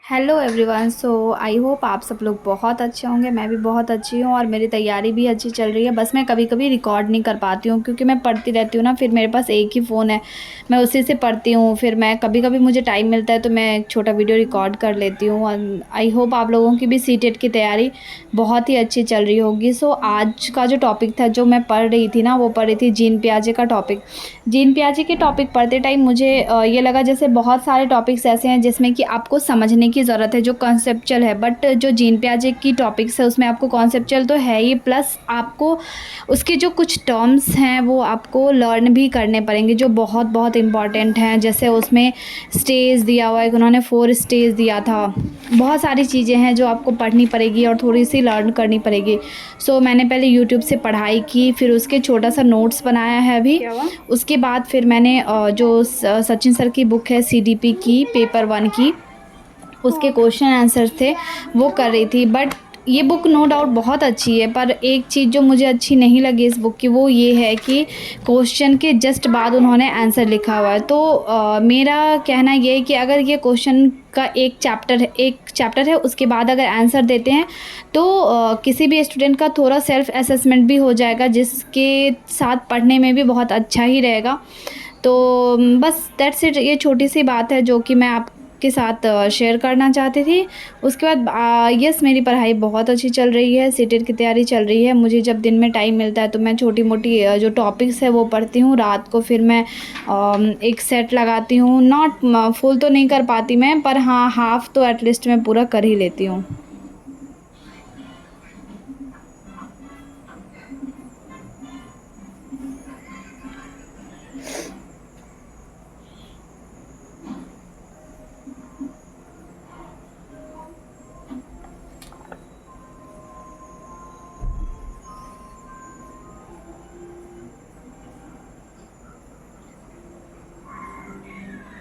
Hello everyone. So I hope आप सब लोग बहुत अच्छे होंगे। मैं भी बहुत अच्छी हूँ और मेरी तैयारी भी अच्छी चल रही है। बस मैं कभी कभी रिकॉर्ड नहीं कर पाती हूँ क्योंकि मैं पढ़ती रहती हूँ ना, फिर मेरे पास एक ही फ़ोन है, मैं उसी से पढ़ती हूँ। फिर मैं कभी कभी मुझे टाइम मिलता है तो मैं एक छोटा वीडियो रिकॉर्ड कर लेती हूँ। और आई होप आप लोगों की भी सीटेट की तैयारी बहुत ही अच्छी चल रही होगी। सो आज का जो टॉपिक था जो मैं पढ़ रही थी ना, वो पढ़ रही थी जीन पियाजे का टॉपिक। जीन पियाजे के टॉपिक पढ़ते टाइम मुझे ये लगा जैसे बहुत सारे टॉपिक्स ऐसे हैं जिसमें कि आपको समझने की ज़रूरत है, जो कॉन्सेप्चुअल है। बट जो जीन पियाजे की टॉपिक्स है उसमें आपको कॉन्सेप्चुअल तो है ही, प्लस आपको उसके जो कुछ टर्म्स हैं वो आपको लर्न भी करने पड़ेंगे जो बहुत बहुत इंपॉर्टेंट हैं। जैसे उसमें स्टेज दिया हुआ है, उन्होंने 4 स्टेज दिया था। बहुत सारी चीज़ें हैं जो आपको पढ़नी पड़ेगी और थोड़ी सी लर्न करनी पड़ेगी। सो मैंने पहले यूट्यूब से पढ़ाई की, फिर उसके छोटा सा नोट्स बनाया है अभी। उसके बाद फिर मैंने जो सचिन सर की बुक है सीडीपी की पेपर 1 की, उसके क्वेश्चन आंसर थे वो कर रही थी। बट ये बुक नो डाउट बहुत अच्छी है, पर एक चीज़ जो मुझे अच्छी नहीं लगी इस बुक की वो ये है कि क्वेश्चन के जस्ट बाद उन्होंने आंसर लिखा हुआ है। तो मेरा कहना ये है कि अगर ये क्वेश्चन का एक चैप्टर है उसके बाद अगर आंसर देते हैं तो किसी भी स्टूडेंट का थोड़ा सेल्फ असेसमेंट भी हो जाएगा, जिसके साथ पढ़ने में भी बहुत अच्छा ही रहेगा। तो बस दैट्स इट। ये छोटी सी बात है जो कि मैं आपके साथ शेयर करना चाहती थी। उसके बाद यस, मेरी पढ़ाई बहुत अच्छी चल रही है, सीटेट की तैयारी चल रही है। मुझे जब दिन में टाइम मिलता है तो मैं छोटी मोटी जो टॉपिक्स है वो पढ़ती हूँ। रात को फिर मैं एक सेट लगाती हूँ। नॉट फुल तो नहीं कर पाती मैं, पर हाँ हाफ तो एटलीस्ट मैं पूरा कर ही लेती हूँ।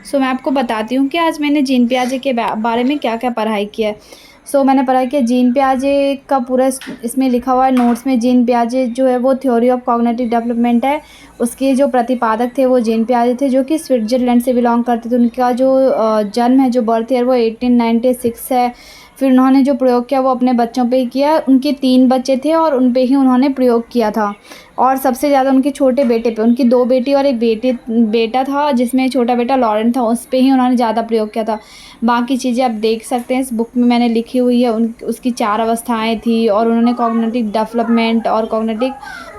सो मैं आपको बताती हूँ कि आज मैंने जीन पियाजे के बारे में क्या क्या पढ़ाई किया है। सो मैंने पढ़ाई किया जीन पियाजे का पूरा इसमें लिखा हुआ है नोट्स में। जीन पियाजे जो है वो थ्योरी ऑफ कॉग्निटिव डेवलपमेंट है। उसके जो प्रतिपादक थे वो जीन पियाजे थे, जो कि स्विट्ज़रलैंड से बिलोंग करते थे। उनका जो जन्म है, जो बर्थ ईयर, वो 1896 है। फिर उन्होंने जो प्रयोग किया वो अपने बच्चों पे ही किया। उनके 3 बच्चे थे और उन पे ही उन्होंने प्रयोग किया था। और सबसे ज़्यादा उनके छोटे बेटे पे, उनकी 2 बेटी और एक बेटा था, जिसमें छोटा बेटा लॉरेंट था, उस पे ही उन्होंने ज़्यादा प्रयोग किया था। बाकी चीज़ें आप देख सकते हैं इस बुक में मैंने लिखी हुई है। उसकी 4 अवस्थाएँ थी और उन्होंने कॉग्निटिव डेवलपमेंट और कॉग्निटिव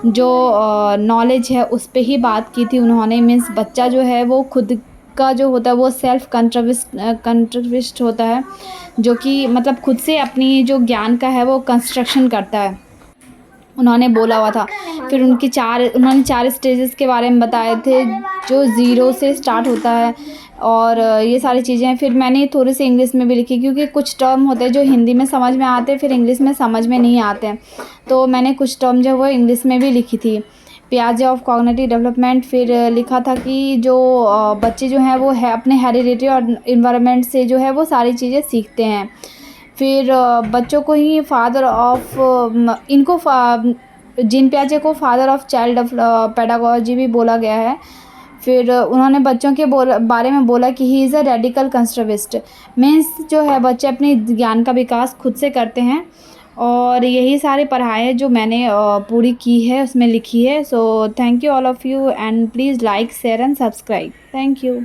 जो नॉलेज है उस पे ही बात की थी उन्होंने। मीन्स बच्चा जो है वो खुद का जो होता है वो सेल्फ कंट्रविस्ट होता है, जो कि मतलब खुद से अपनी जो ज्ञान का है वो कंस्ट्रक्शन करता है, उन्होंने बोला हुआ था। फिर उन्होंने 4 स्टेजेस के बारे में बताए थे, जो ज़ीरो से स्टार्ट होता है। और ये सारी चीज़ें हैं। फिर मैंने थोड़ी सी इंग्लिश में भी लिखी क्योंकि कुछ टर्म होते हैं जो हिंदी में समझ में आते हैं, फिर इंग्लिश में समझ में नहीं आते हैं। तो मैंने कुछ टर्म जो है वो इंग्लिश में भी लिखी थी। पियाजे ऑफ कॉग्निटिव डेवलपमेंट। फिर लिखा था कि जो बच्चे जो हैं वो है अपने हेरिडिटी और इन्वायरमेंट से जो है वो सारी चीज़ें सीखते हैं। फिर बच्चों को ही फादर ऑफ जीन पियाजे को फादर ऑफ चाइल्ड पेडागोजी भी बोला गया है। फिर उन्होंने बच्चों के बारे में बोला कि he is a radical constructivist. Means जो है बच्चे अपने ज्ञान का विकास खुद से करते हैं। और यही सारी पढ़ाई जो मैंने पूरी की है उसमें लिखी है। So thank you all of you, and please like share and subscribe. Thank you.